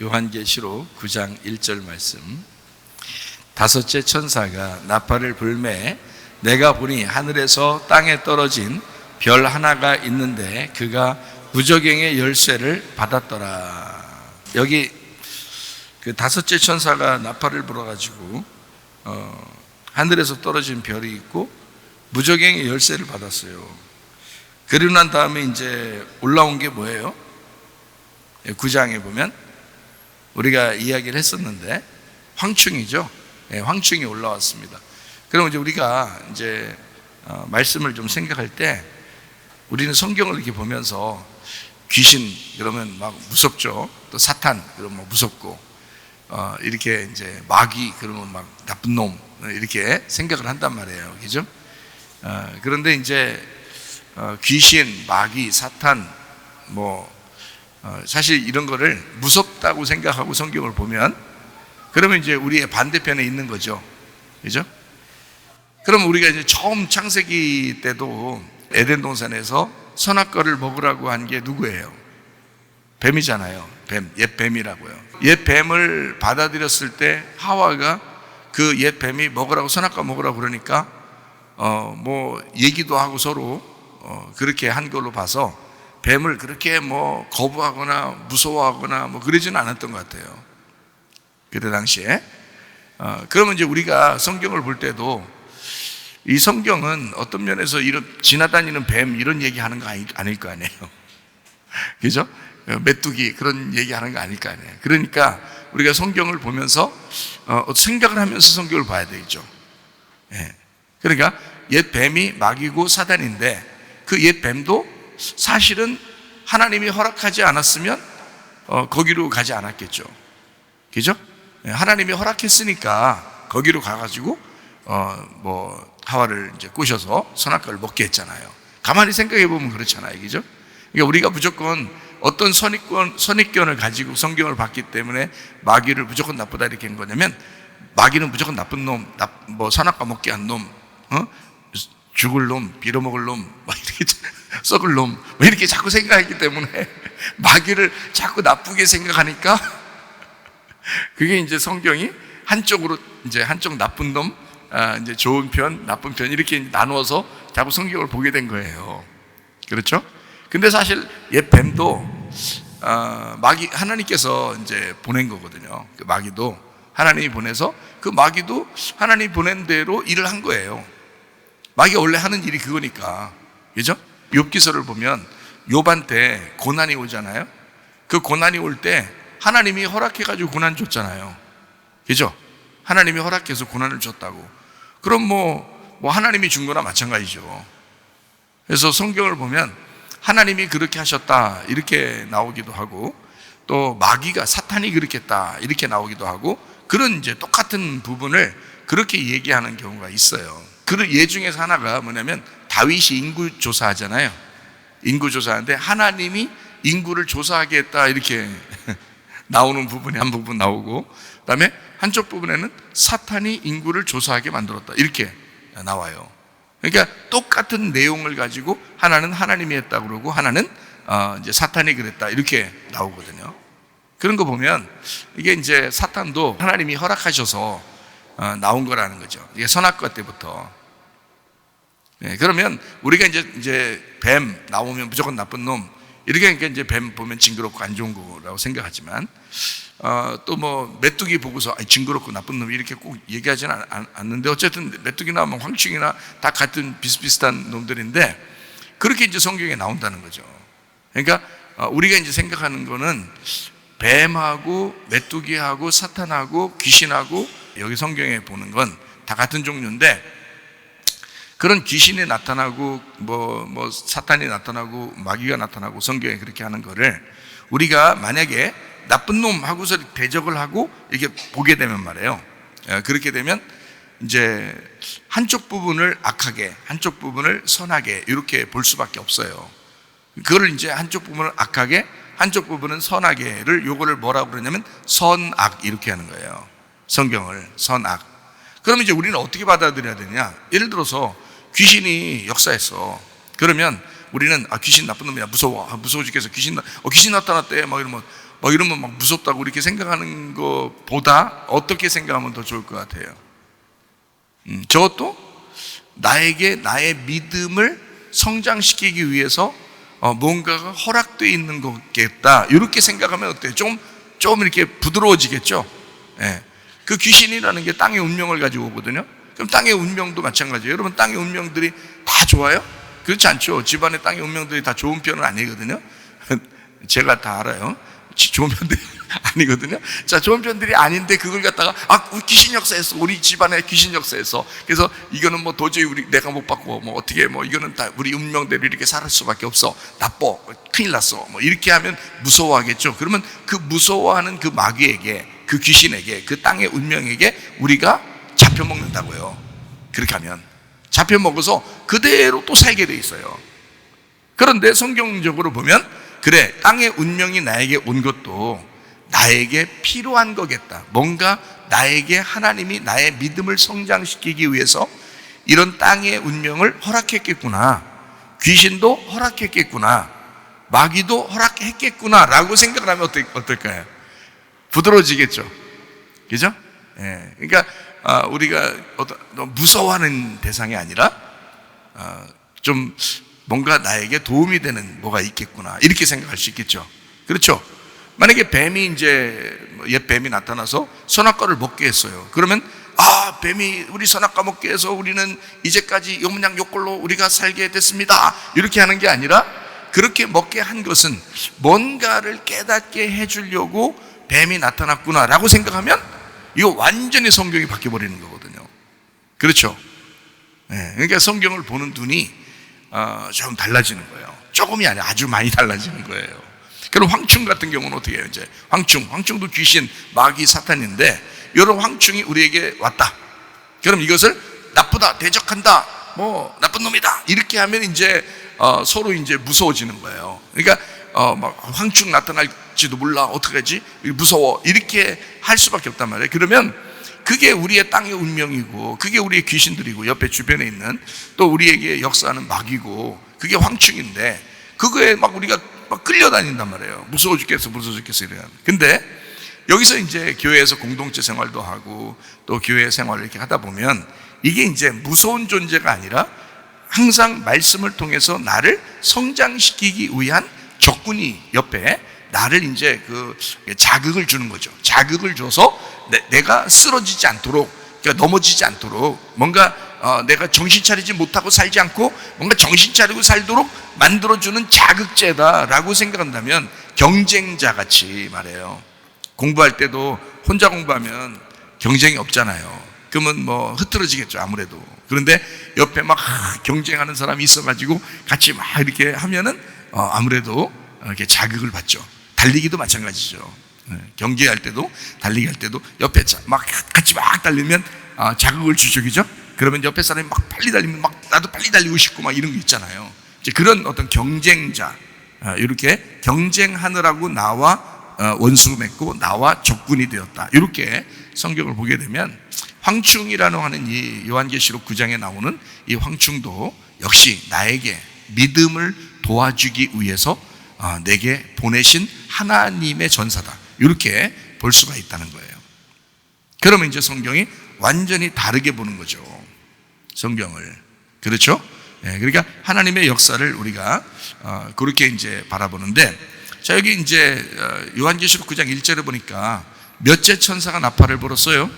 요한계시록 9장 1절 말씀. 다섯째 천사가 나팔을 불매 내가 보니 하늘에서 땅에 떨어진 별 하나가 있는데 그가 무저갱의 열쇠를 받았더라. 여기 그 다섯째 천사가 나팔을 불어가지고 하늘에서 떨어진 별이 있고 무저갱의 열쇠를 받았어요. 그리고 난 다음에 이제 올라온 게 뭐예요? 9장에 보면 우리가 이야기를 했었는데 황충이죠. 황충이 올라왔습니다. 그럼 이제 우리가 이제 말씀을 좀 생각할 때 우리는 성경을 이렇게 보면서 귀신 그러면 막 무섭죠. 또 사탄 그러면 막 무섭고 이렇게 이제 마귀 그러면 막 나쁜 놈 이렇게 생각을 한단 말이에요. 그죠? 그런데 이제 귀신, 마귀, 사탄 사실 이런 거를 무섭다고 생각하고 성경을 보면 그러면 이제 우리의 반대편에 있는 거죠. 그죠? 그럼 우리가 이제 처음 창세기 때도 에덴 동산에서 선악과를 먹으라고 한 게 누구예요? 뱀이잖아요. 뱀, 옛 뱀이라고요. 옛 뱀을 받아들였을 때 하와가 그 옛 뱀이 먹으라고 선악과 먹으라고 그러니까 얘기도 하고 서로 그렇게 한 걸로 봐서 뱀을 그렇게 거부하거나 무서워하거나 그러지는 않았던 것 같아요. 그때 당시에. 그러면 이제 우리가 성경을 볼 때도 이 성경은 어떤 면에서 이런 지나다니는 뱀 이런 얘기 하는 거 아닐 거 아니에요. 그죠? 메뚜기 그런 얘기 하는 거 아닐 거 아니에요. 그러니까 우리가 성경을 보면서 생각을 하면서 성경을 봐야 되겠죠. 그러니까 옛 뱀이 마귀고 사단인데 그 옛 뱀도 사실은 하나님이 허락하지 않았으면 거기로 가지 않았겠죠. 그죠? 하나님이 허락했으니까 거기로 가가지고 하와를 이제 꼬셔서 선악과를 먹게 했잖아요. 가만히 생각해 보면 그렇잖아요. 그죠? 그러니까 우리가 무조건 어떤 선입견을 가지고 성경을 봤기 때문에 마귀를 무조건 나쁘다 이렇게 한 거냐면 마귀는 무조건 나쁜 놈, 선악과 먹게 한 놈, 죽을 놈, 빌어먹을 놈, 이렇게 썩을 놈, 이렇게 자꾸 생각했기 때문에 마귀를 자꾸 나쁘게 생각하니까 그게 이제 성경이 한쪽으로 이제 한쪽 나쁜 놈, 이제 좋은 편, 나쁜 편 이렇게 나누어서 자꾸 성경을 보게 된 거예요. 그렇죠? 근데 사실 옛 뱀도 마귀 하나님께서 이제 보낸 거거든요. 그 마귀도 하나님이 보내서 그 마귀도 하나님이 보낸 대로 일을 한 거예요. 마귀가 원래 하는 일이 그거니까. 그죠? 욥기서를 보면 욥한테 고난이 오잖아요. 그 고난이 올 때 하나님이 허락해가지고 고난 줬잖아요. 그죠? 하나님이 허락해서 고난을 줬다고. 그럼 하나님이 준 거나 마찬가지죠. 그래서 성경을 보면 하나님이 그렇게 하셨다 이렇게 나오기도 하고 또 마귀가 사탄이 그렇게 했다 이렇게 나오기도 하고 그런 이제 똑같은 부분을 그렇게 얘기하는 경우가 있어요. 그 예 중에서 하나가 뭐냐면 다윗이 인구 조사하잖아요. 인구 조사하는데 하나님이 인구를 조사하게 했다 이렇게 나오는 부분이 한 부분 나오고 그다음에 한쪽 부분에는 사탄이 인구를 조사하게 만들었다 이렇게 나와요. 그러니까 똑같은 내용을 가지고 하나는 하나님이 했다 그러고 하나는 이제 사탄이 그랬다 이렇게 나오거든요. 그런 거 보면 이게 이제 사탄도 하나님이 허락하셔서 나온 거라는 거죠. 이게 선악과 때부터. 그러면 우리가 이제 뱀 나오면 무조건 나쁜 놈 이렇게 하니까 이제 뱀 보면 징그럽고 안 좋은 거라고 생각하지만 또 메뚜기 보고서 징그럽고 나쁜 놈 이렇게 꼭 얘기하지는 않는데 어쨌든 메뚜기나 황충이나 다 같은 비슷비슷한 놈들인데 그렇게 이제 성경에 나온다는 거죠. 그러니까 우리가 이제 생각하는 거는 뱀하고 메뚜기하고 사탄하고 귀신하고 여기 성경에 보는 건 다 같은 종류인데 그런 귀신이 나타나고 사탄이 나타나고 마귀가 나타나고 성경에 그렇게 하는 거를 우리가 만약에 나쁜 놈 하고서 대적을 하고 이렇게 보게 되면 말이에요. 그렇게 되면 이제 한쪽 부분을 악하게 한쪽 부분을 선하게 이렇게 볼 수밖에 없어요. 그거를 이제 한쪽 부분을 악하게 한쪽 부분은 선하게를 요거를 뭐라고 그러냐면 선악 이렇게 하는 거예요. 성경을 선악. 그러면 이제 우리는 어떻게 받아들여야 되냐? 예를 들어서 귀신이 역사했어. 그러면 우리는 귀신 나쁜 놈이야 무서워 죽겠어. 귀신 나타났대 이러면 이러면 막 무섭다고 이렇게 생각하는 것보다 어떻게 생각하면 더 좋을 것 같아요? 저것도 나에게 나의 믿음을 성장시키기 위해서 뭔가가 허락되어 있는 거겠다, 이렇게 생각하면 어때요? 좀 이렇게 부드러워지겠죠? 예. 그 귀신이라는 게 땅의 운명을 가지고 오거든요. 그럼 땅의 운명도 마찬가지예요. 여러분, 땅의 운명들이 다 좋아요? 그렇지 않죠. 집안의 땅의 운명들이 다 좋은 편은 아니거든요. 제가 다 알아요. 좋은 편들이 아니거든요. 자, 좋은 편들이 아닌데 그걸 갖다가 우리 귀신 역사에서, 우리 집안에 귀신 역사에서, 그래서 이거는 뭐 도저히 내가 못 받고 어떻게 이거는 다 우리 운명대로 이렇게 살 수밖에 없어, 나빠, 큰일 났어, 이렇게 하면 무서워하겠죠. 그러면 그 무서워하는 그 마귀에게, 그 귀신에게, 그 땅의 운명에게 우리가 잡혀먹는다고요. 그렇게 하면 잡혀먹어서 그대로 또 살게 돼 있어요. 그런데 성경적으로 보면, 그래, 땅의 운명이 나에게 온 것도 나에게 필요한 거겠다, 뭔가 나에게 하나님이 나의 믿음을 성장시키기 위해서 이런 땅의 운명을 허락했겠구나, 귀신도 허락했겠구나, 마귀도 허락했겠구나 라고 생각을 하면 어떨까요? 부드러워지겠죠. 그죠? 예. 그러니까 우리가 무서워하는 대상이 아니라 좀 뭔가 나에게 도움이 되는 뭐가 있겠구나, 이렇게 생각할 수 있겠죠. 그렇죠? 만약에 옛 뱀이 나타나서 선악과를 먹게 했어요. 그러면 뱀이 우리 선악과 먹게 해서 우리는 이제까지 요 모양 요 꼴로 우리가 살게 됐습니다, 이렇게 하는 게 아니라, 그렇게 먹게 한 것은 뭔가를 깨닫게 해주려고 뱀이 나타났구나 라고 생각하면 이거 완전히 성경이 바뀌어버리는 거거든요. 그렇죠? 네, 그러니까 성경을 보는 눈이 좀 달라지는 거예요. 조금이 아니라 아주 많이 달라지는 거예요. 그럼 황충 같은 경우는 어떻게 해요? 이제 황충도 귀신, 마귀, 사탄인데, 이런 황충이 우리에게 왔다. 그럼 이것을 나쁘다, 대적한다, 나쁜 놈이다, 이렇게 하면 이제 서로 이제 무서워지는 거예요. 그러니까 막 황충 나타날지도 몰라, 어떡하지, 무서워, 이렇게 할 수밖에 없단 말이에요. 그러면 그게 우리의 땅의 운명이고, 그게 우리의 귀신들이고, 옆에 주변에 있는 또 우리에게 역사하는 마귀고, 그게 황충인데, 그거에 막 우리가 막 끌려다닌단 말이에요. 무서워 죽겠어 이래요. 근데 여기서 이제 교회에서 공동체 생활도 하고 또 교회 생활을 이렇게 하다 보면, 이게 이제 무서운 존재가 아니라 항상 말씀을 통해서 나를 성장시키기 위한 적군이 옆에 나를 이제 자극을 주는 거죠. 자극을 줘서 내가 쓰러지지 않도록, 그러니까 넘어지지 않도록, 뭔가 내가 정신 차리지 못하고 살지 않고 뭔가 정신 차리고 살도록 만들어주는 자극제다라고 생각한다면, 경쟁자 같이 말해요. 공부할 때도 혼자 공부하면 경쟁이 없잖아요. 그러면 흐트러지겠죠, 아무래도. 그런데 옆에 막 경쟁하는 사람이 있어가지고 같이 막 이렇게 하면은 아무래도 이렇게 자극을 받죠. 달리기도 마찬가지죠. 경기할 때도, 달리기 할 때도 옆에 막 같이 막 달리면 자극을 주죠, 그죠? 그러면 옆에 사람이 막 빨리 달리면 막 나도 빨리 달리고 싶고 막 이런 거 있잖아요. 이제 그런 어떤 경쟁자, 이렇게 경쟁하느라고 나와 원수 맺고 나와 적군이 되었다, 이렇게 성경을 보게 되면, 황충이라고 하는 이 요한계시록 9장에 나오는 이 황충도 역시 나에게 믿음을 도와주기 위해서 내게 보내신 하나님의 전사다, 이렇게 볼 수가 있다는 거예요. 그러면 이제 성경이 완전히 다르게 보는 거죠, 성경을. 그렇죠? 네, 그러니까 하나님의 역사를 우리가 그렇게 이제 바라보는데, 자, 여기 이제 요한계시록 9장 1절에 보니까 몇째 천사가 나팔을 불었어요?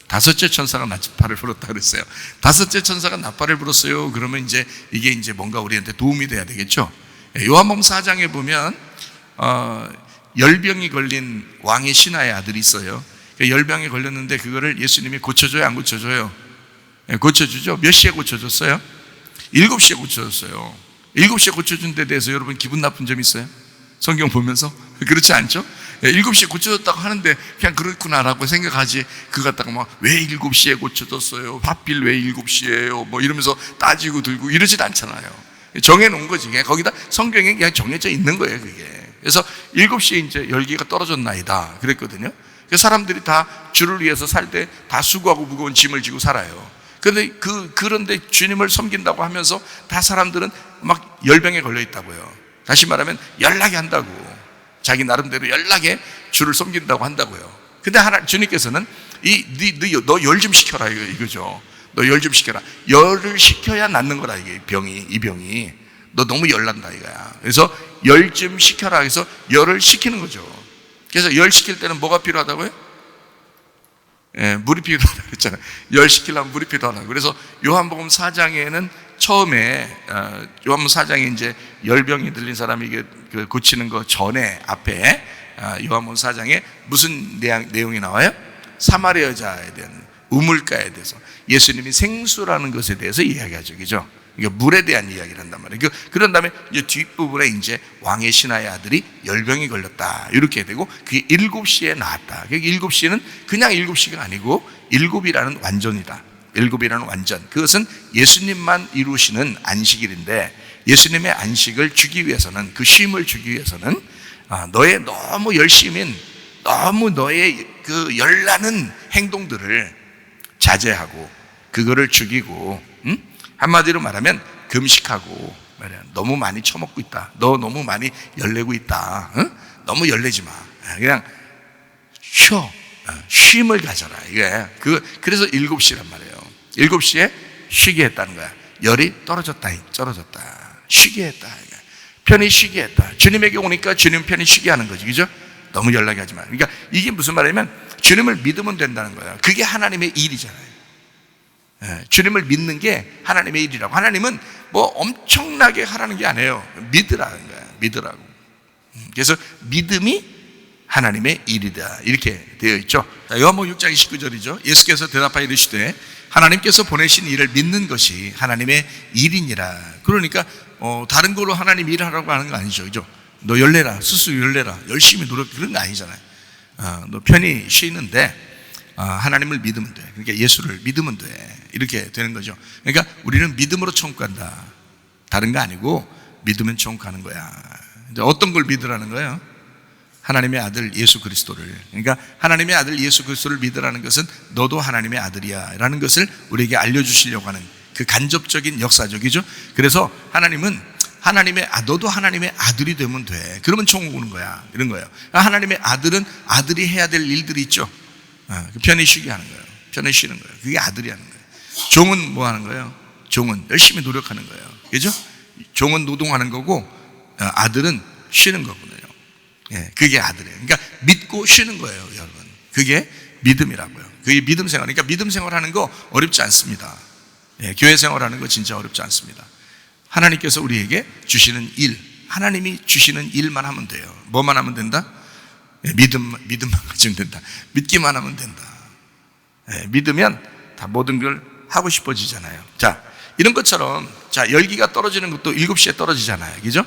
5째 천사가 나팔을 불었다 그랬어요. 5째 천사가 나팔을 불었어요. 그러면 이제 이게 이제 뭔가 우리한테 도움이 돼야 되겠죠. 요한복음 4장에 보면 열병이 걸린 왕의 신하의 아들이 있어요. 열병에 걸렸는데 그거를 예수님이 고쳐줘요, 안 고쳐줘요? 고쳐주죠. 몇 시에 고쳐줬어요? 7시에 고쳐줬어요. 7시에 고쳐준 데 대해서 여러분 기분 나쁜 점 있어요? 성경 보면서? 그렇지 않죠? 7시에 고쳐줬다고 하는데 그냥 그렇구나라고 생각하지, 그거 갖다가 막 왜 7시에 고쳐줬어요? 하필 왜 7시에요? 이러면서 따지고 들고 이러진 않잖아요. 정해놓은 거지. 그냥 거기다 성경에 그냥 정해져 있는 거예요, 그게. 그래서 7시에 이제 열기가 떨어졌나이다 그랬거든요. 사람들이 다 주를 위해서 살 때 다 수고하고 무거운 짐을 지고 살아요. 그런데 주님을 섬긴다고 하면서 다 사람들은 막 열병에 걸려 있다고요. 다시 말하면 열나게 한다고, 자기 나름대로 연락에 주를 섬긴다고 한다고요. 근데 주님께서는 너 열 좀 시켜라 이거죠. 너 열 좀 시켜라. 열을 식혀야 낫는 거라 이게 이 병이. 너 너무 열난다 이거야. 그래서 열 좀 시켜라 해서 열을 식히는 거죠. 그래서 열 식힐 때는 뭐가 필요하다고요? 물이 필요하다고 했잖아요. 열 식히려면 물이 필요하다고. 그래서 요한복음 4장에는 처음에 요한복음 4장에 이제 열병이 들린 사람이 이게 고치는 거 전에 앞에 요한복음 4장에 무슨 내용이 나와요? 사마리아 여자에 대한 우물가에 대해서 예수님이 생수라는 것에 대해서 이야기하죠, 그죠? 그러니까 물에 대한 이야기를 한단 말이에요. 그런 다음에 이제 뒷부분에 이제 왕의 신하의 아들이 열병이 걸렸다 이렇게 되고 그게 7시에 나왔다. 그러니까 7시는 그냥 7시가 아니고 일곱이라는 완전이다. 일곱이라는 완전. 그것은 예수님만 이루시는 안식일인데 예수님의 안식을 주기 위해서는 그 쉼을 주기 위해서는 너의 너무 열심인 너무 너의 그 열나는 행동들을 자제하고 그거를 죽이고 한마디로 말하면 금식하고 너무 많이 처먹고 있다. 너 너무 많이 열내고 있다. 너무 열내지 마. 그냥 쉬어. 쉼을 가져라. 이게 그래서 7시란 말이에요. 7시에 쉬게 했다는 거야. 열이 떨어졌다. 쉬게 했다. 편히 쉬게 했다. 주님에게 오니까 주님 편히 쉬게 하는 거지, 그죠? 너무 열나게 하지 마. 그러니까 이게 무슨 말이냐면 주님을 믿으면 된다는 거예요. 그게 하나님의 일이잖아요. 주님을 믿는 게 하나님의 일이라고. 하나님은 뭐 엄청나게 하라는 게 아니에요. 믿으라는 거야. 믿으라고. 그래서 믿음이 하나님의 일이다 이렇게 되어 있죠. 요한복음 6장 29절이죠. 예수께서 대답하여 이르시되 하나님께서 보내신 일을 믿는 것이 하나님의 일이니라. 그러니까 다른 걸로 하나님 일하라고 하는 거 아니죠, 그죠? 너 열내라, 스스로 열내라, 열심히 노력, 그런 거 아니잖아요. 너 편히 쉬는데 하나님을 믿으면 돼. 그러니까 예수를 믿으면 돼. 이렇게 되는 거죠. 그러니까 우리는 믿음으로 천국 간다. 다른 거 아니고 믿으면 천국 가는 거야. 이제 어떤 걸 믿으라는 거예요? 하나님의 아들 예수 그리스도를. 그러니까 하나님의 아들 예수 그리스도를 믿으라는 것은 너도 하나님의 아들이야 라는 것을 우리에게 알려주시려고 하는 그 간접적인 역사적이죠. 그래서 하나님은 너도 하나님의 아들이 되면 돼. 그러면 천국 오는 거야. 이런 거예요. 하나님의 아들은 아들이 해야 될 일들이 있죠. 편히 쉬게 하는 거예요. 편히 쉬는 거예요. 그게 아들이 하는 거예요. 종은 뭐 하는 거예요? 종은 열심히 노력하는 거예요. 그죠? 종은 노동하는 거고 아들은 쉬는 거거든요. 그게 아들이에요. 그러니까 믿고 쉬는 거예요, 여러분. 그게 믿음이라고요. 그게 믿음 생활. 그러니까 믿음 생활하는 거 어렵지 않습니다. 교회 생활하는 거 진짜 어렵지 않습니다. 하나님께서 우리에게 주시는 일, 하나님이 주시는 일만 하면 돼요. 뭐만 하면 된다? 믿음만 가지면 된다. 믿기만 하면 된다. 믿으면 다 모든 걸 하고 싶어지잖아요. 자, 이런 것처럼 열기가 떨어지는 것도 7시에 떨어지잖아요. 그죠?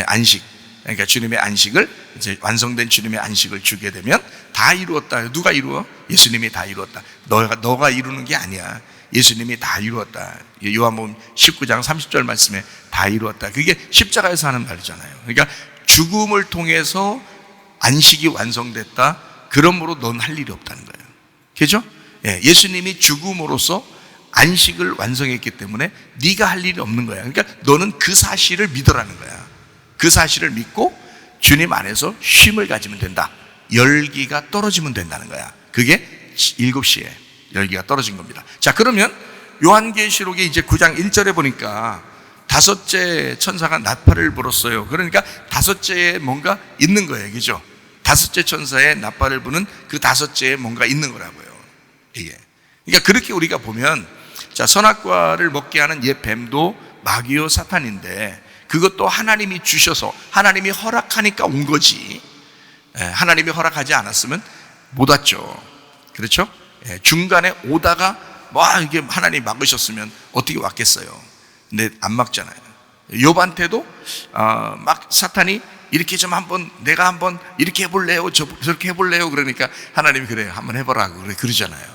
안식. 그러니까 주님의 안식을 이제 완성된 주님의 안식을 주게 되면 다 이루었다. 누가 이루어? 예수님이 다 이루었다. 너가 이루는 게 아니야. 예수님이 다 이루었다. 요한복음 19장 30절 말씀에 다 이루었다. 그게 십자가에서 하는 말이잖아요. 그러니까 죽음을 통해서 안식이 완성됐다. 그러므로 넌 할 일이 없다는 거예요. 그죠? 예수님이 죽음으로써 안식을 완성했기 때문에 네가 할 일이 없는 거야. 그러니까 너는 그 사실을 믿으라는 거야. 그 사실을 믿고 주님 안에서 쉼을 가지면 된다. 열기가 떨어지면 된다는 거야. 그게 7시에 열기가 떨어진 겁니다. 자, 그러면 요한계시록의 이제 9장 1절에 보니까 5째 천사가 나팔을 불었어요. 그러니까 5째에 뭔가 있는 거예요. 그죠? 5째 천사의 나팔을 부는 그 5째에 뭔가 있는 거라고요. 이게. 그러니까 그렇게 우리가 보면 자, 선악과를 먹게 하는 옛 뱀도 마귀요 사탄인데 그것도 하나님이 주셔서 하나님이 허락하니까 온 거지. 하나님이 허락하지 않았으면 못 왔죠. 그렇죠? 중간에 오다가 이게 하나님이 막으셨으면 어떻게 왔겠어요? 근데 안 막잖아요. 욥한테도 막 사탄이 이렇게 좀 내가 한번 이렇게 해볼래요? 저렇게 해볼래요? 그러니까 하나님이 그래 한번 해보라고 그러잖아요.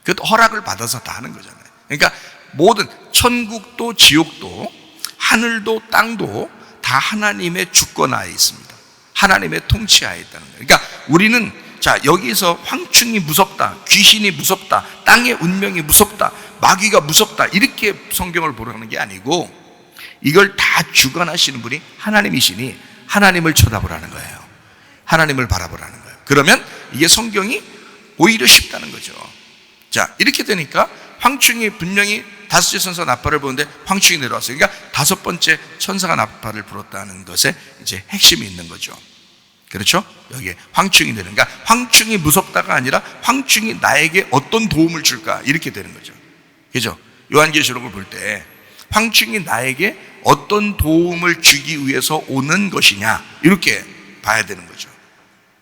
그것도 허락을 받아서 다 하는 거잖아요. 그러니까 모든 천국도 지옥도 하늘도 땅도 다 하나님의 주권하에 있습니다. 하나님의 통치하에 있다는 거예요. 그러니까 우리는 여기서 황충이 무섭다, 귀신이 무섭다, 땅의 운명이 무섭다, 마귀가 무섭다 이렇게 성경을 보라는 게 아니고 이걸 다 주관하시는 분이 하나님이시니 하나님을 쳐다보라는 거예요. 하나님을 바라보라는 거예요. 그러면 이게 성경이 오히려 쉽다는 거죠. 자, 이렇게 되니까 황충이 분명히 다섯째 천사가 나팔을 부는데 황충이 내려왔어요. 그러니까 다섯 번째 천사가 나팔을 불었다는 것에 이제 핵심이 있는 거죠. 그렇죠? 여기에 황충이 되는, 그러니까 황충이 무섭다가 아니라 황충이 나에게 어떤 도움을 줄까, 이렇게 되는 거죠. 그죠? 요한계시록을 볼 때 황충이 나에게 어떤 도움을 주기 위해서 오는 것이냐, 이렇게 봐야 되는 거죠.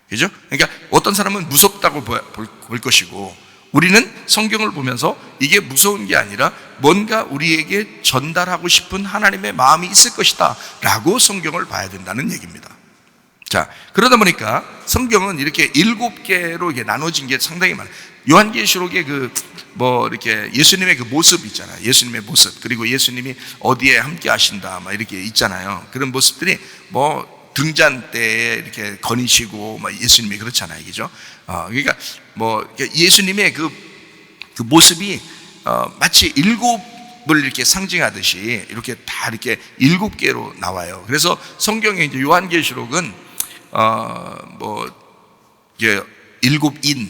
그죠? 그러니까 어떤 사람은 무섭다고 볼 것이고, 우리는 성경을 보면서 이게 무서운 게 아니라 뭔가 우리에게 전달하고 싶은 하나님의 마음이 있을 것이다 라고 성경을 봐야 된다는 얘기입니다. 자, 그러다 보니까 성경은 이렇게 7개로 이렇게 나눠진 게 상당히 많아요. 요한계시록에 이렇게 예수님의 그 모습 있잖아요. 예수님의 모습. 그리고 예수님이 어디에 함께 하신다, 막 이렇게 있잖아요. 그런 모습들이 등잔 때에 이렇게 거니시고, 예수님이 그렇잖아요. 그죠? 그러니까 예수님의 그 모습이 마치 7을 이렇게 상징하듯이 이렇게 다 이렇게 7개로 나와요. 그래서 성경에 이제 요한계시록은 7인,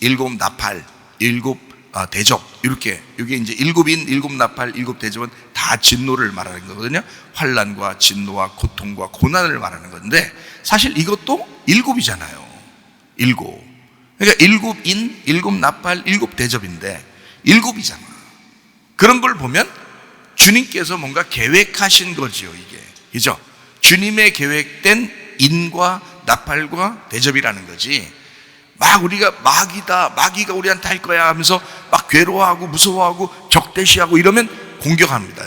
7나팔, 7대접, 이렇게, 이게 이제 7인, 7나팔, 7대접은 다 진노를 말하는 거거든요. 환난과 진노와 고통과 고난을 말하는 건데, 사실 이것도 7이잖아요. 7. 그러니까 7인, 7나팔, 7대접인데 7이잖아. 그런 걸 보면 주님께서 뭔가 계획하신 거죠, 이게. 그죠? 주님의 계획된 인과 나팔과 대접이라는 거지. 우리가 마귀가 우리한테 할 거야 하면서 막 괴로워하고 무서워하고 적대시하고 이러면 공격합니다,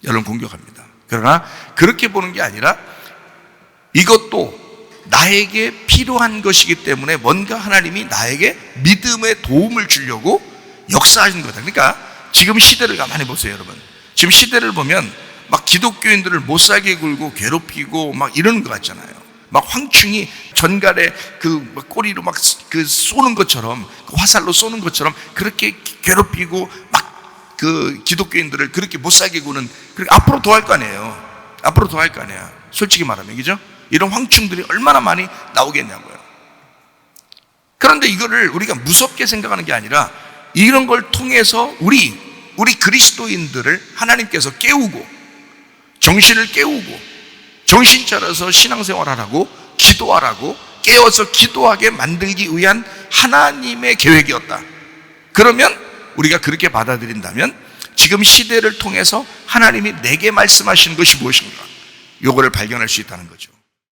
여러분 공격합니다. 그러나 그렇게 보는 게 아니라 이것도 나에게 필요한 것이기 때문에 뭔가 하나님이 나에게 믿음의 도움을 주려고 역사하신 거다. 그러니까 지금 시대를 가만히 보세요, 여러분. 지금 시대를 보면 막 기독교인들을 못살게 굴고 괴롭히고 막 이러는 것 같잖아요. 막 황충이 전갈에 꼬리로 막 쏘는 것처럼, 화살로 쏘는 것처럼 그렇게 괴롭히고 막 기독교인들을 그렇게 못살게 구는, 앞으로 더 할 거 아니에요. 앞으로 더 할 거 아니에요. 솔직히 말하면, 그죠? 이런 황충들이 얼마나 많이 나오겠냐고요. 그런데 이거를 우리가 무섭게 생각하는 게 아니라 이런 걸 통해서 우리 그리스도인들을 하나님께서 깨우고, 정신을 깨우고, 정신 차려서 신앙생활하라고, 기도하라고, 깨어서 기도하게 만들기 위한 하나님의 계획이었다. 그러면 우리가 그렇게 받아들인다면 지금 시대를 통해서 하나님이 내게 말씀하시는 것이 무엇인가, 요거를 발견할 수 있다는 거죠.